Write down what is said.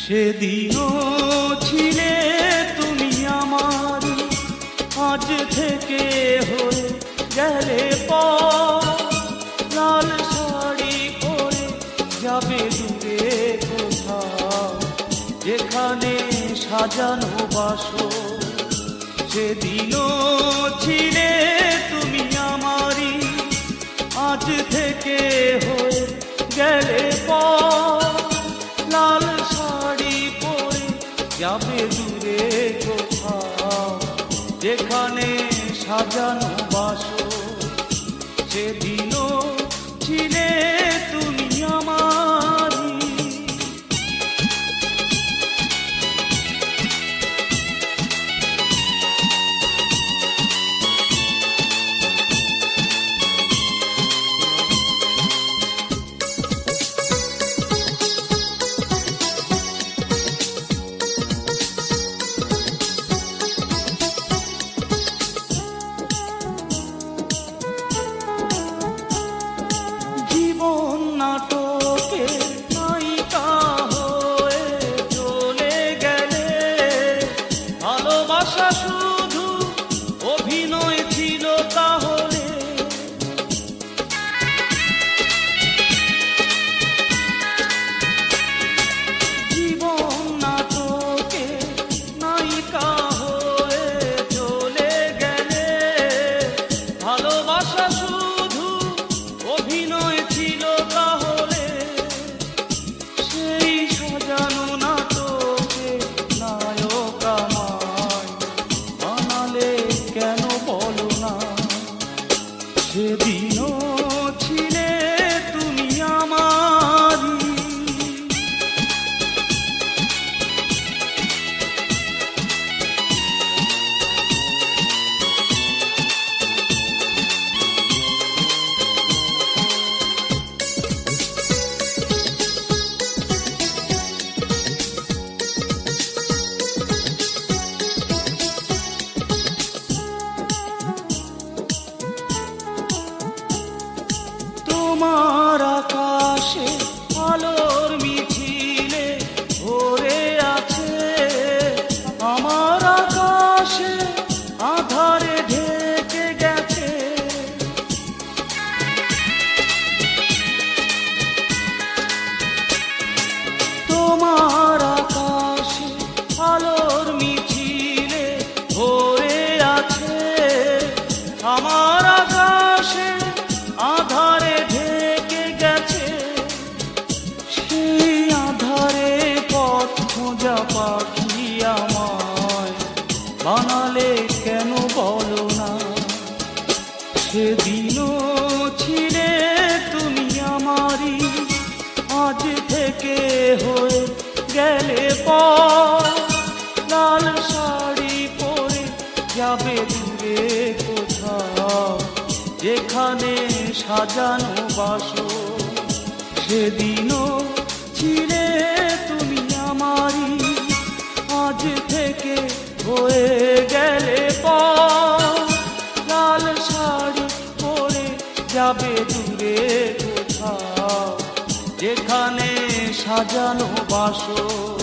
সেদিনও ছিলে তুমি আমার, আজ থেকে হয়ে গেলে পর। লাল শাড়ি পরে যাবে দূরে কোথাও, যেখানে সাজানো বাসর। সেদিনও ছিলে তুমি আমারই, আজ থেকে হয়ে গেলে পর। লাল শাড়ি পরে যাবে দূরে কোথাও, যেখানে সাজানো বাসর। সেদিনও ছিলে তুমি আমারই। নাটকে নায়িকা হয়ে চলে গেলে, ভালোবাসা শুধু অভিনয় ছিল তাহলে। জীবন নাটকে নায়িকা হয়ে চলে গেলে, ভালোবাসা শুধু অভিনয় ছিল তাহলে। সেই সাজানো নাটকে নায়ক আমায় বানালে কেন বলো না। সেদিনও ছিলে তুমি আমারই। তোমার আকাশে আলোর মিছিলে ভরে আছে, আমার আকাশে আধারে ঢেকে গেছে। তোমার আকাশে আলোর মিছিলে ভরে আছে, আমার আকাশে আধারে ঢেকে গেছে। সেই আধারে পথ খোঁজা পাখি আমায় বানালে কেন বলো না। সেদিনও ছিলে তুমি আমারই, আজ থেকে হয়ে গেলে পর। লাল শাড়ি পরে যাবে দূরে কোথাও, যেখানে সাজানো বাসর। সেদিনও ছিলে তুমি আমারই, আজ থেকে হয়ে গেলে পর। লাল শাড়ি পরে যাবে দূরে কোথাও, যেখানে সাজানো বাসর।